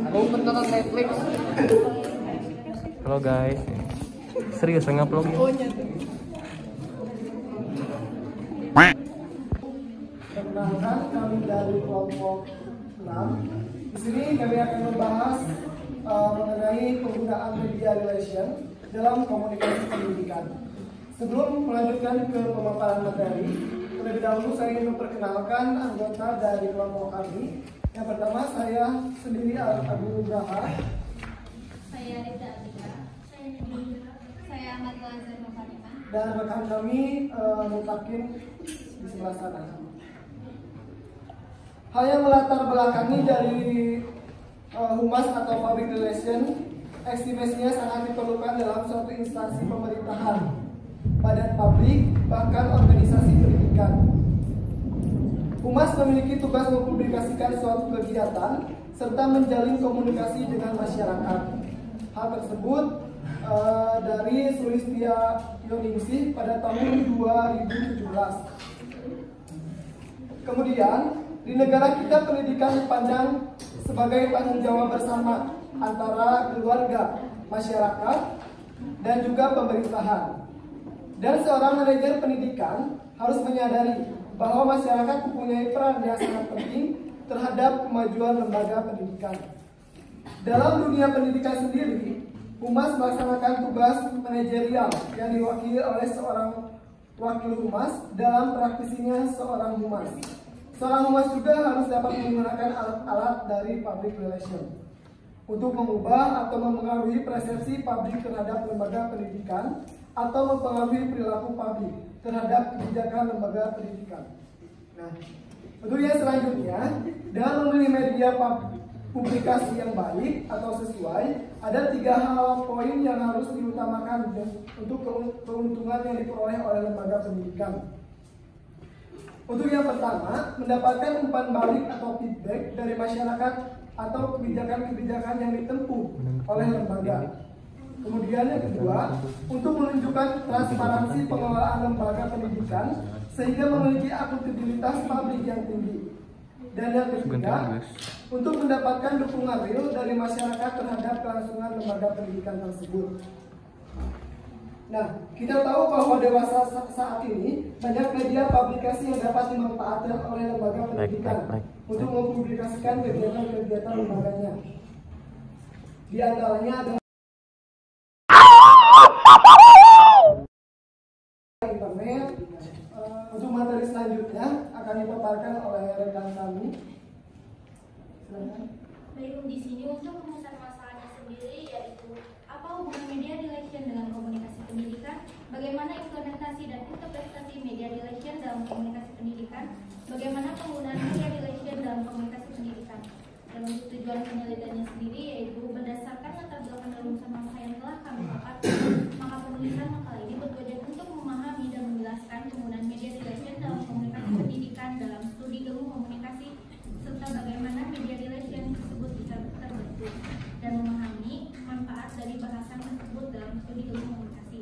Mau nonton Netflix. Halo guys. Serius ngupload ya? Perkenalkan, kami dari kelompok 6. Di sini kami akan membahas mengenai penggunaan media relation dalam komunikasi pendidikan. Sebelum melanjutkan ke pemaparan materi, terlebih dahulu saya ingin memperkenalkan anggota dari kelompok kami. Yang pertama, saya sendiri Agung Nugraha. Saya Rita Atika. Saya Ahmad Lazar Fatimah. Dan rekan kami Mutakin di sebelah sana. Hal yang melatar belakangi dari humas atau public relation, estimasinya sangat diperlukan dalam suatu instansi pemerintahan, badan publik, bahkan organisasi pendidikan. Humas memiliki tugas mempublikasikan suatu kegiatan serta menjalin komunikasi dengan masyarakat. Hal tersebut dari Sulistia Yoningsih pada tahun 2017. Kemudian, di negara kita pendidikan dipandang sebagai tanggung jawab bersama antara keluarga, masyarakat, dan juga pemerintahan. Dan seorang manajer pendidikan harus menyadari bahwa masyarakat mempunyai peran yang sangat penting terhadap kemajuan lembaga pendidikan. Dalam dunia pendidikan sendiri, humas melaksanakan tugas manajerial yang diwakili oleh seorang wakil humas dalam praktisinya seorang humas. Seorang humas juga harus dapat menggunakan alat-alat dari public relation untuk mengubah atau mempengaruhi persepsi publik terhadap lembaga pendidikan atau mempengaruhi perilaku publik terhadap kebijakan lembaga pendidikan. Nah, untuk yang selanjutnya, dalam memilih media publikasi yang baik atau sesuai, ada 3 hal poin yang harus diutamakan untuk keuntungan yang diperoleh oleh lembaga pendidikan. Untuk yang pertama, mendapatkan umpan balik atau feedback dari masyarakat atau kebijakan-kebijakan yang ditempuh oleh lembaga. Kemudian yang kedua, untuk menunjukkan transparansi pengelolaan lembaga pendidikan sehingga memiliki akuntabilitas publik yang tinggi. Dan yang ketiga, untuk mendapatkan dukungan real dari masyarakat terhadap kelangsungan lembaga pendidikan tersebut. Nah, kita tahu bahwa dewasa saat ini banyak media publikasi yang dapat dimanfaatkan oleh lembaga pendidikan untuk mempublikasikan kegiatan-kegiatan lembaganya. Di antaranya adalah internet. Untuk materi selanjutnya akan dipaparkan oleh rekan kami. Silakan. Baik, di sini untuk memusat masalahnya sendiri yaitu apa hubungan media relation dengan komunikasi pendidikan, bagaimana implementasi dan interpretasi media relation dalam komunikasi pendidikan, bagaimana penggunaan media relation dalam komunikasi pendidikan. Dan untuk tujuan penelitiannya sendiri yaitu berdasarkan latar belakang rumusan masa yang telah kami paparkan, maka penulisan makalah ini bertujuan untuk memahami dan menjelaskan penggunaan media relation dalam komunikasi pendidikan dalam studi ilmu komunikasi serta bagaimana media relation tersebut bisa terbentuk dan memahami manfaat dari bahasan tersebut dalam studi ilmu komunikasi.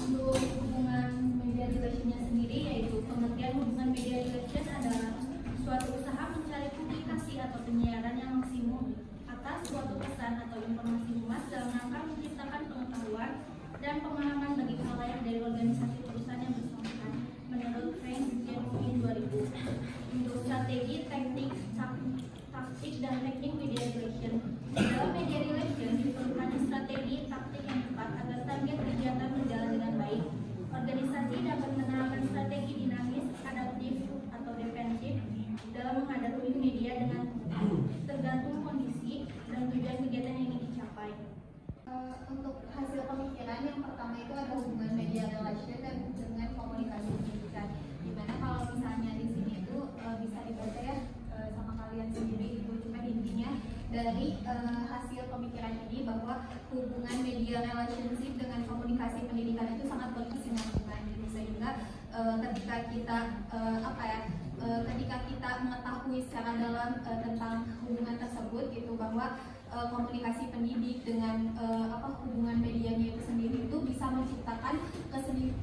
Untuk hubungan media relationnya sendiri yaitu pengertian hubungan media relation adalah suatu usaha mencari publikasi atau penyiaran yang maksimum atas suatu pesan atau informasi humas dalam rangka menciptakan pengetahuan dan pemahaman bagi khalayak dari organisasi perusahaan yang bersangkutan menurut Frank Jerome 2000. Untuk strategi, taktik dan teknik media relation. Dalam media relation diperlukan strategi taktik yang tepat agar target kegiatan berjalan dengan baik. Organisasi dapat menerapkan strategi dinamis, adaptif, atau defensif dalam menghadapi media dengan tergantung kondisi dan tujuan kegiatan yang ingin dicapai. Untuk hasil pemikiran yang pertama itu ada hubungan media relation dan dengan komunikasi pendidikan. Dimana kalau misalnya di sini itu bisa dibaca ya sama kalian sendiri itu cuma intinya dari hasil pemikiran ini bahwa hubungan media relationship dengan komunikasi pendidikan itu sangat berkesinambungan gitu, sehingga ketika kita ketika kita mengetahui secara dalam tentang hubungan tersebut gitu bahwa komunikasi pendidik dengan hubungan medianya itu sendiri itu bisa menciptakan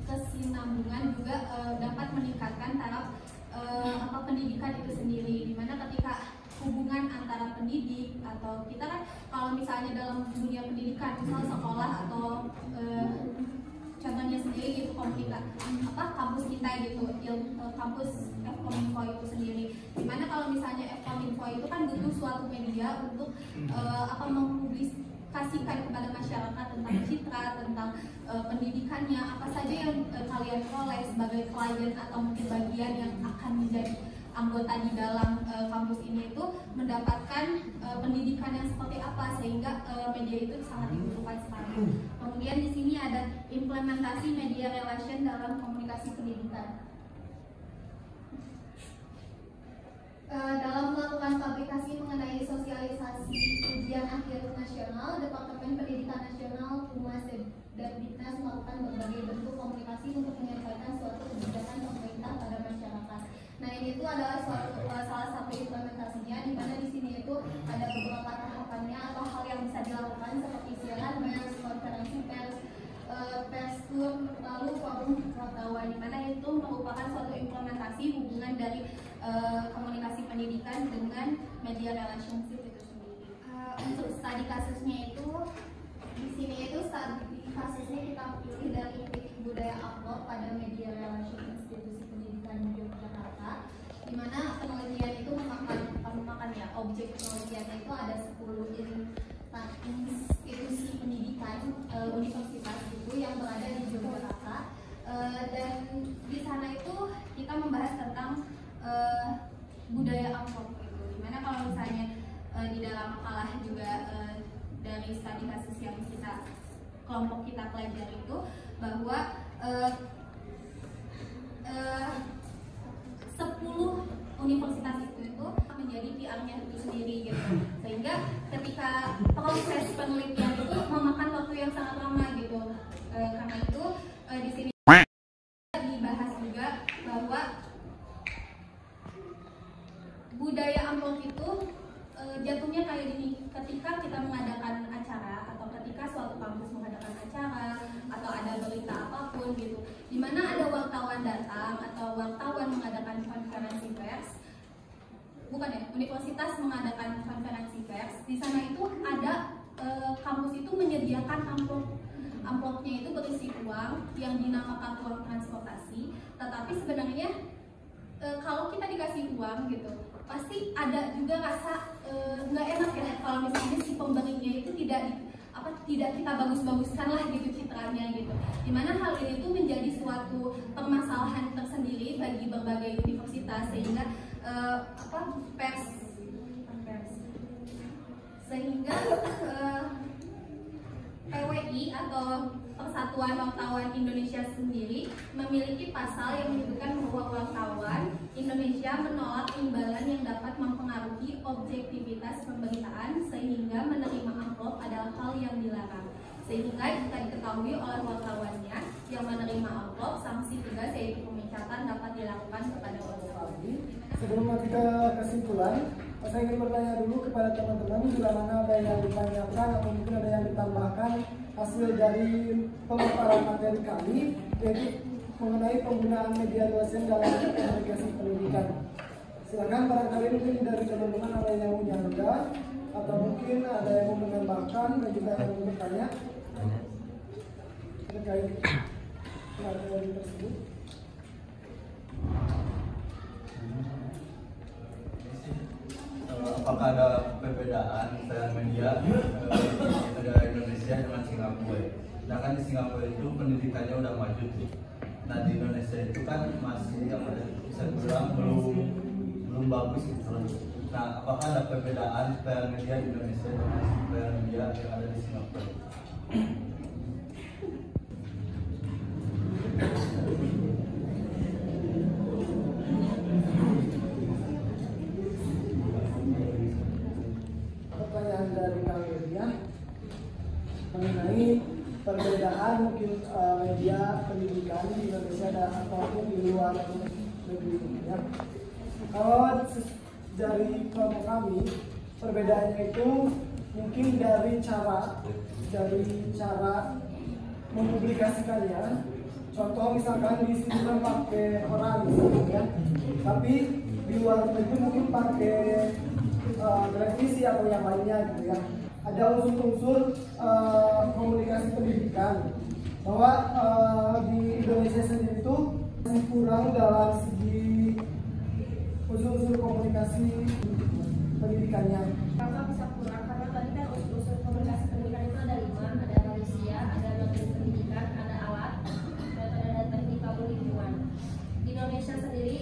kesinambungan juga dapat meningkatkan taraf pendidikan itu sendiri, dimana ketika hubungan antara pendidik, atau kita kan kalau misalnya dalam dunia pendidikan, misalnya sekolah atau contohnya sendiri gitu kampus kita gitu, kampus Fkominfo itu sendiri. Dimana kalau misalnya Fkominfo itu kan butuh suatu media untuk mempublikasikan kepada masyarakat tentang citra, tentang pendidikannya, apa saja yang kalian peroleh sebagai klien atau mungkin bagian yang akan menjadi anggota di dalam kampus ini itu mendapatkan pendidikan yang seperti apa, sehingga media itu sangat dibutuhkan sekarang. Kemudian di sini ada implementasi media relation dalam komunikasi pendidikan. Dalam melakukan publikasi mengenai sosialisasi ujian akhir nasional, Departemen Pendidikan Nasional, Humas, dan Ditnas melakukan berbagai bentuk komunikasi untuk menyampaikan suatu kebijakan pemerintah pada masyarakat. Nah, ini itu adalah salah satu implementasinya, di mana di sini itu ada beberapa tahapannya atau hal yang bisa dilakukan seperti siaran pers, konferensi pers, pers tour, lalu forum wartawan, di mana itu merupakan suatu implementasi hubungan dari komunikasi pendidikan dengan media relationship itu sendiri. Untuk studi kasusnya itu di sini itu studi kasusnya kita pilih dari budaya upload pada media relation institusi pendidikan Yogyakarta, di mana penelitian itu memakan ya, objek penelitiannya itu ada 10 institusi pendidikan universitas itu yang berada di Yogyakarta, dan di sana itu kita membahas tentang budaya amplop gitu. Dimana kalau misalnya di dalam makalah juga dari studi kasus yang kelompok kita pelajari itu bahwa 10 universitas itu menjadi PR-nya itu sendiri gitu, sehingga ketika proses penelitian itu memakan waktu yang sangat lama gitu. Karena itu di sini dibahas juga bahwa budaya amplop itu jatuhnya kayak gini, ketika kita mengadakan acara atau ketika suatu kampus mengadakan acara atau ada berita apapun gitu, dimana ada wartawan datang atau wartawan mengadakan konferensi pers, universitas mengadakan konferensi pers, di sana itu ada kampus itu menyediakan amplopnya itu berisi uang yang dinamakan uang transportasi, tetapi sebenarnya kalau kita dikasih uang gitu pasti ada juga rasa nggak enak ya kalau misalnya si pemberinya itu tidak kita bagus-baguskan lah gitu citranya gitu. Dimana hal ini tuh menjadi suatu permasalahan tersendiri bagi berbagai universitas, sehingga PWI atau Persatuan Wartawan Indonesia sendiri memiliki pasal yang menyebutkan bahwa wartawan Indonesia menolak imbalan yang dapat mempengaruhi objektivitas pemberitaan, sehingga menerima amplop adalah hal yang dilarang. Sehingga jika diketahui oleh wartawannya yang menerima amplop, sanksi tegas yaitu pemecatan dapat dilakukan kepada wartawan. Sebelum kita kesimpulan, saya ingin bertanya dulu kepada teman-teman bila mana ada yang ditanyakan atau mungkin ada yang ditambahkan hasil dari pemaparan materi kami, yaitu mengenai penggunaan media dosen dalam komunikasi pendidikan. Silakan barangkali mungkin dari teman-teman ada yang mau nyangka atau mungkin ada yang mau menambahkan dan juga yang mau bertanya terkait materi tersebut. Apakah ada perbedaan media negara Indonesia dengan Singapura? Sedangkan di Singapura itu pendidikannya udah maju tuh. Nah di Indonesia itu kan masih bisa dibilang belum bagus gitu. Nah apakah ada perbedaan media di Indonesia dengan media yang ada di Singapura? Mengenai perbedaan mungkin media pendidikan di Indonesia dan ataupun di luar negeri ya. Kalau dari kelompok kami perbedaannya itu mungkin dari cara mempublikasikannya. Contoh misalkan di sini kan pakai koran misalnya ya, tapi di luar negeri mungkin pakai televisi televisi atau yang lainnya gitu ya. Ada unsur-unsur komunikasi pendidikan bahwa di Indonesia sendiri itu masih kurang dalam segi unsur-unsur komunikasi pendidikannya. Kenapa bisa kurang? Karena tadi kan unsur komunikasi pendidikan itu ada 5, ada manusia, ada materi pendidikan, ada alat, metode dan teknik lalu lingkungan. Di Indonesia sendiri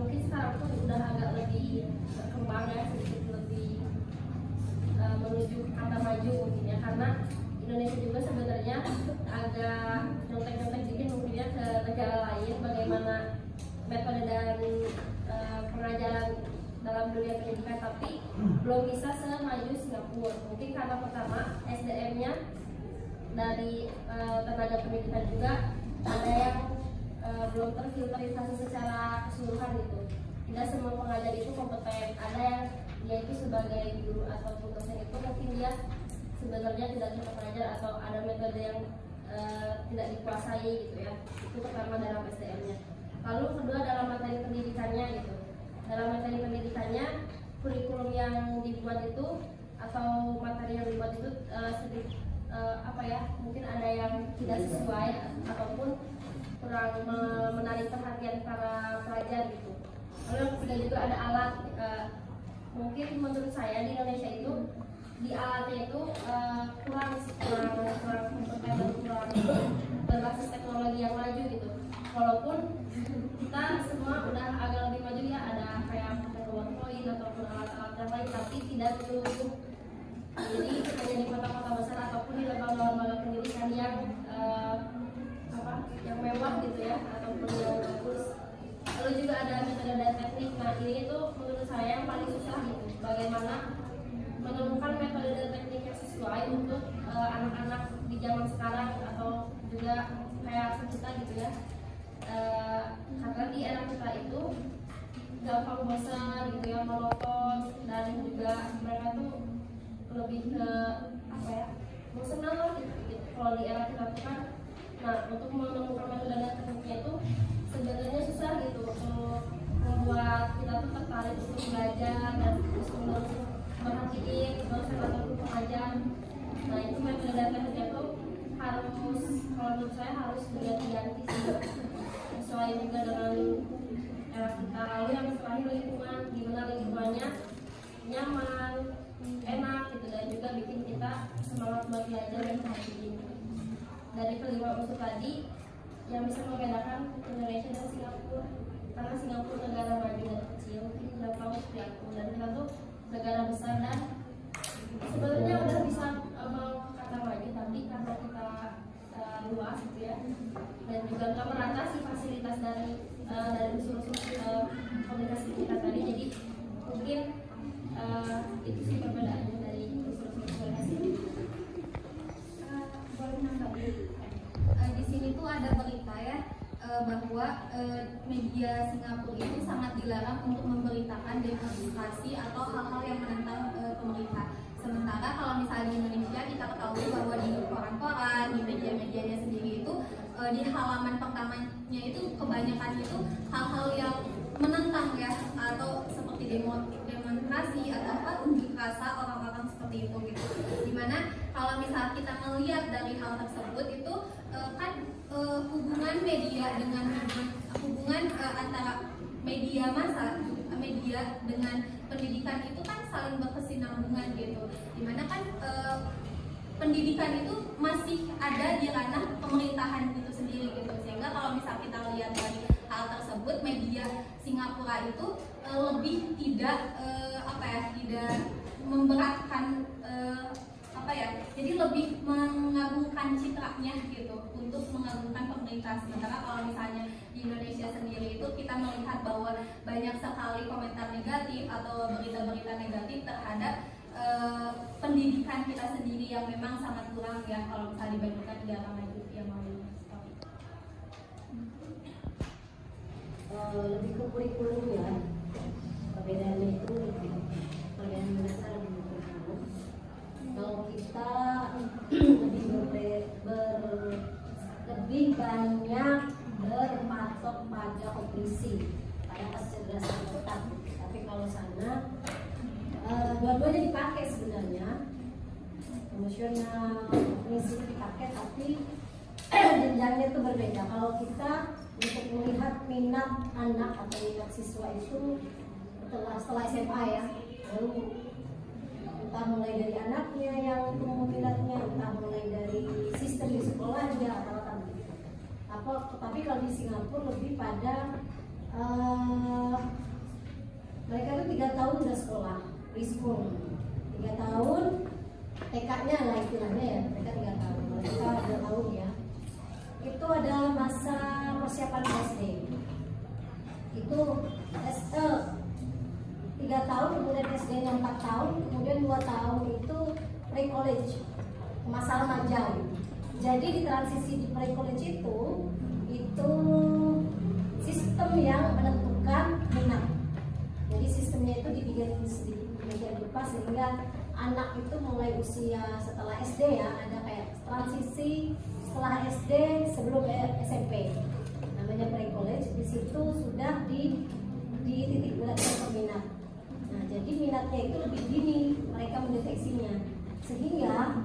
mungkin sekarang pun udah agak lebih berkembang ya, sedikit lebih menuju kata maju mungkin ya, karena Indonesia juga sebenarnya agak nyontek-nyontek dikit mungkin ya ke negara lain bagaimana metode dan pengajaran dalam dunia pendidikan, tapi belum bisa semaju Singapura. Mungkin karena pertama SDM-nya dari tenaga pendidikan juga ada yang belum terfilterisasi secara keseluruhan gitu. Tidak semua pengajar itu kompeten. Ada yang dia itu sebagai guru ataupun dosen itu mungkin dia sebenarnya tidak cocok mengajar atau ada metode yang tidak dikuasai gitu ya. Itu pertama dalam SDM-nya. Lalu kedua dalam materi pendidikannya gitu. Dalam materi pendidikannya kurikulum yang dibuat itu atau materi yang dibuat itu sedikit mungkin ada yang tidak sesuai ataupun kurang menarik perhatian para pelajar gitu. Lalu yang ketiga juga ada alat. Mungkin menurut saya di Indonesia itu di alatnya itu kurang kompeten dan kurang berbasis teknologi yang maju gitu. Walaupun kita semua udah agak lebih maju ya, ada kayak PowerPoint ataupun alat-alat yang lain, tapi tidak betul-betul. Jadi hanya di kota-kota besar ataupun di lembaga-lembaga pendidikan yang yang mewah gitu ya, ataupun yang bagus. Lalu juga ada metode dan teknik. Nah ini itu menurut saya yang paling susah gitu. Bagaimana menemukan metode dan teknik yang sesuai untuk anak-anak di zaman sekarang atau juga kayak kita gitu ya. Karena di era kita itu gampang bosan gitu ya, monoton, dan juga mereka tuh lebih ke bosan lah gitu. Kalau di era kita tuh kan, nah untuk menemukan metode dan tekniknya itu sebenarnya susah gitu untuk membuat kita tuh tertarik untuk belajar dan terus merhatiin dosen ataupun pengajar. Nah itu metode dan tekniknya tuh harus, kalau menurut saya harus diganti-ganti sesuai juga dengan era kita. Lalu yang terakhir lingkungan, gimana lingkungannya nyaman, enak gitu, dan juga bikin kita semangat buat belajar dan perhatiin. Dari kelima unsur tadi yang bisa membedakan Indonesia dan Singapura, karena Singapura negara maju dan kecil, ini gampang seperti aku, dan kita tuh negara besar dan sebenarnya udah bisa kata maju, tapi karena kita luas gitu ya, dan juga nggak merata sih fasilitas dari unsur-unsur komunikasi kita tadi, jadi mungkin itu sih perbedaannya dari unsur-unsur komunikasi. Boleh nambahin? Di sini tuh ada berita ya bahwa media Singapura itu sangat dilarang untuk memberitakan demonstrasi atau hal-hal yang menentang pemerintah. Sementara kalau misalnya di Indonesia kita ketahui bahwa di koran-koran, di media-medianya sendiri itu di halaman pertamanya itu kebanyakan itu hal-hal yang menentang ya, atau seperti demonstrasi atau unjuk rasa orang-orang seperti itu gitu. Dimana kalau misalnya kita melihat dari hal tersebut itu kan hubungan media dengan hubungan antara media massa, media dengan pendidikan itu kan saling berkesinambungan gitu. Dimana kan pendidikan itu masih ada di ranah pemerintahan itu sendiri gitu. Sehingga kalau misalnya kita lihat dari hal tersebut, media Singapura itu lebih tidak tidak memberatkan jadi lebih mengagungkan citranya gitu, untuk mengagungkan pemerintah. Sementara kalau misalnya di Indonesia sendiri itu kita melihat bahwa banyak sekali komentar negatif atau berita-berita negatif terhadap pendidikan kita sendiri yang memang sangat kurang ya kalau misalnya dibandingkan negara maju yang lainnya. Lebih ke kurikulum ya, perbedaannya itu perbedaan mendasar lebih ke kurikulum. Kalau kita lebih banyak berpatok pada kognisi, pada kecerdasan otak, tapi kalau sana dua-duanya dipakai sebenarnya, emosional, kognitif dipakai, tapi jenjangnya itu berbeda. Kalau kita untuk melihat minat anak atau minat siswa itu setelah SMA ya, lalu entah mulai dari anaknya yang minatnya, entah mulai dari sistem di sekolah juga rata-rata begitu. Tapi kalau di Singapura lebih pada mereka itu 3 tahun sudah sekolah preschool, 3 tahun TK-nya lah istilahnya ya, mereka 3 tahun, mereka 2 tahun ya. Itu ada masa persiapan SD. Itu 3 tahun, kemudian SD-nya 4 tahun, kemudian 2 tahun itu pre-college, masa remaja. Jadi di transisi di pre-college itu sistem yang menentukan minat. Jadi sistemnya itu dibikin lupa sehingga anak itu mulai usia setelah SD ya, ada kayak transisi setelah SD sebelum SMP, namanya pre-college. Di situ sudah titik beratkan peminat. Nah, jadi minatnya itu lebih dini mereka mendeteksinya, sehingga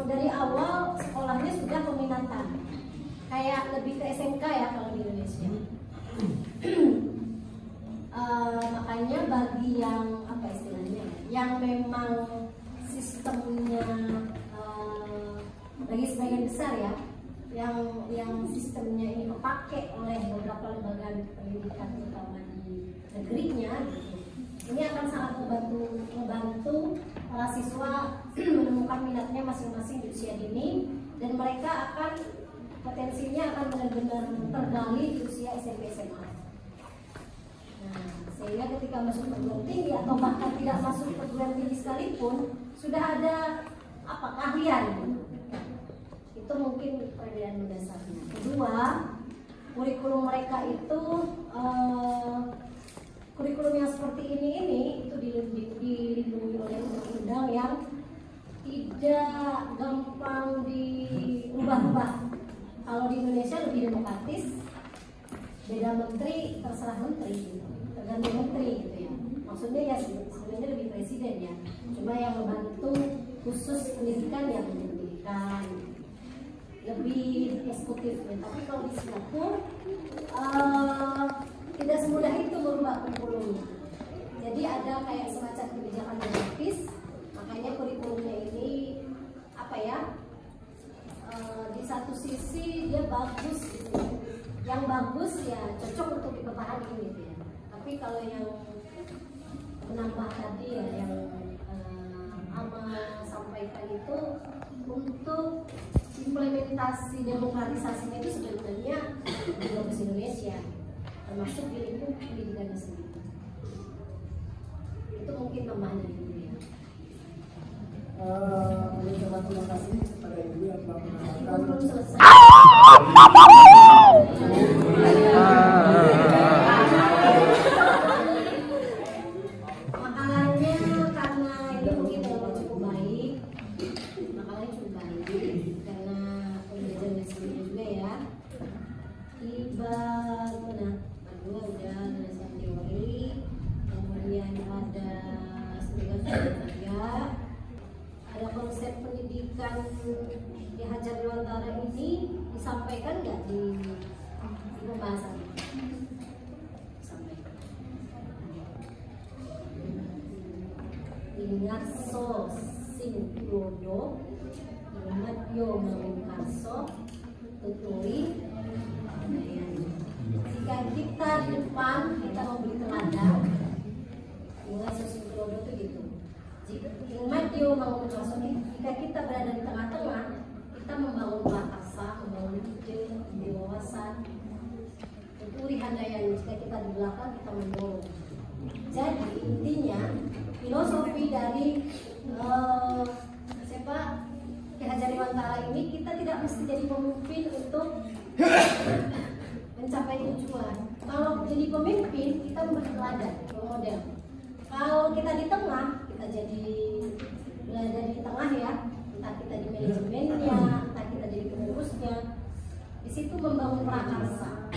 dari awal sekolahnya sudah peminatan, kayak lebih ke SMK ya kalau di Indonesia. Makanya bagi yang apa istilahnya, yang memang sistemnya bagi sebagian besar ya, yang sistemnya ini dipakai oleh beberapa lembaga pendidikan terutama di negerinya gitu. Ini akan sangat membantu para siswa menemukan minatnya masing-masing di usia dini, dan mereka akan potensinya akan benar-benar tergali di usia SMP SMA. Nah, sehingga ketika masuk perguruan tinggi atau bahkan tidak masuk perguruan tinggi sekalipun sudah ada keahlian. Itu mungkin perbedaan mendasarnya. Kedua, kurikulum mereka itu kurikulum yang seperti ini itu dilindungi oleh undang-undang yang tidak gampang diubah-ubah. Kalau di Indonesia lebih demokratis, beda menteri terserah menteri, tergantung menteri gitu ya. Maksudnya ya sebenarnya lebih presiden ya. Cuma yang membantu khusus pendidikan ya pendidikan, lebih eksekutifnya. Tapi kalau di Singapura tidak semudah itu merubah kurikulumnya. Jadi ada kayak semacam kebijakan demokratis, makanya kurikulumnya ini apa ya? Di satu sisi dia bagus gitu. Yang bagus ya cocok untuk dipertahankan gitu ya. Tapi kalau yang menambah tadi ya yang Ama sampaikan itu untuk implementasi demokratisasinya itu sebenarnya belum di Indonesia, termasuk di lingkup pendidikannya sendiri. Itu mungkin tambahan dari itu ya. Terima kasih kepada Ibu yang telah menyampaikan. Belum selesai. Makalahnya karena ini mungkin cukup baik, karena pembelajaran di sini juga ya. Kedua udah dasar teori, kemudian ada ada konsep pendidikan di Hajar Dewantara ini disampaikan nggak di pembahasan? Disampaikan. Ingatso sing dodo, ingat yo mengungkaso, tuturi. Jika kita di depan kita memberi teladan, ingat sing dodo itu gitu. Ingat yo mengungkaso, jika kita berada di tengah-tengah, kita membangun prakarsa, membangun ide, wawasan. Tuturi handayani, jika kita di belakang kita mendorong. Jadi intinya filosofi dari Ki Hajar Dewantara ini, kita tidak mesti jadi pemimpin untuk mencapai tujuan. Kalau jadi pemimpin kita memberi teladan, model. Kalau kita di tengah, kita jadi belajar di tengah ya, entah kita di manajemennya, entah kita jadi pengurusnya. Di situ membangun prakarsa.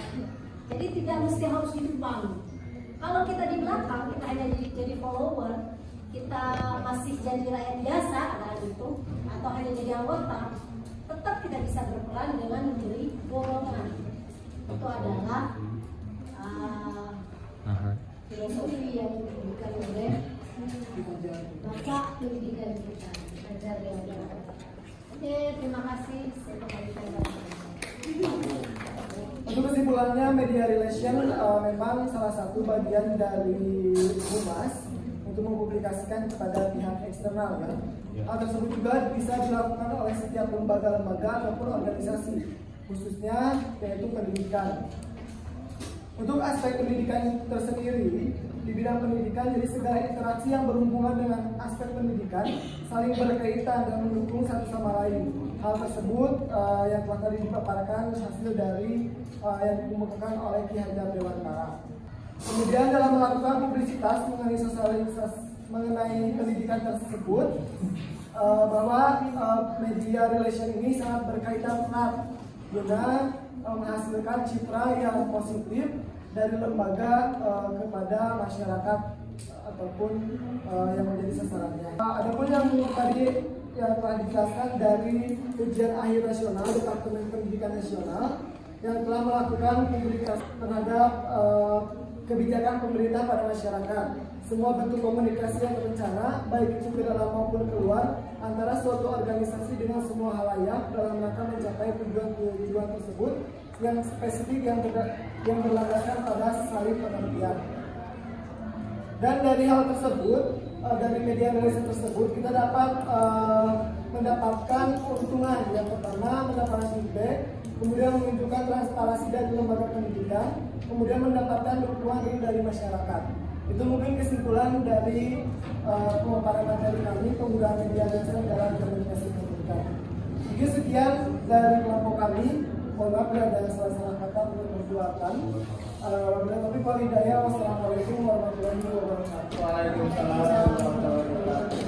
Jadi tidak mesti harus di depan. Kalau kita di belakang, kita hanya jadi follower, kita masih jadi rakyat biasa gitu, atau hanya jadi anggota, tetap kita bisa berperan dengan menjadi golongan. Itu adalah filosofi yang diberikan oleh Bapak pendidikan kita. Oke, terima kasih. Saya kembalikan. Untuk kesimpulannya, media relation memang salah satu bagian dari humas untuk mempublikasikan kepada pihak eksternal ya. Hal tersebut juga bisa dilakukan oleh setiap lembaga-lembaga ataupun organisasi, khususnya yaitu pendidikan. Untuk aspek pendidikan tersendiri, di bidang pendidikan, jadi segala interaksi yang berhubungan dengan aspek pendidikan saling berkaitan dan mendukung satu sama lain. Hal tersebut yang telah tadi dipaparkan hasil dari yang dikemukakan oleh Ki Hajar Dewantara. Kemudian dalam melakukan publisitas mengenai sosialisasi mengenai pendidikan tersebut, bahwa media relation ini sangat berkaitan erat guna menghasilkan citra yang positif dari lembaga kepada masyarakat ataupun yang menjadi sasarannya. Adapun yang tadi yang telah dijelaskan dari ujian akhir nasional Departemen Pendidikan Nasional yang telah melakukan publikasi terhadap kebijakan pemerintah pada masyarakat. Semua bentuk komunikasi yang berencana, baik itu ke dalam maupun keluar, antara suatu organisasi dengan semua halayak dalam rangka mencapai tujuan tersebut yang spesifik yang berlandaskan pada saling pengertian. Dan dari hal tersebut, dari media relation tersebut, kita dapat mendapatkan keuntungan. Yang pertama, mendapatkan feedback, kemudian menunjukkan transparansi dari lembaga pendidikan, kemudian mendapatkan dukungan dari masyarakat. Itu mungkin kesimpulan dari pemaparan materi kami penggunaan media relation dalam komunikasi pendidikan. Jadi sekian dari kelompok kami. Mohon maaf bila ada salah-salah kata untuk perbuatan. Wassalamualaikum warahmatullahi wabarakatuh. Waalaikumsalam warahmatullahi wabarakatuh.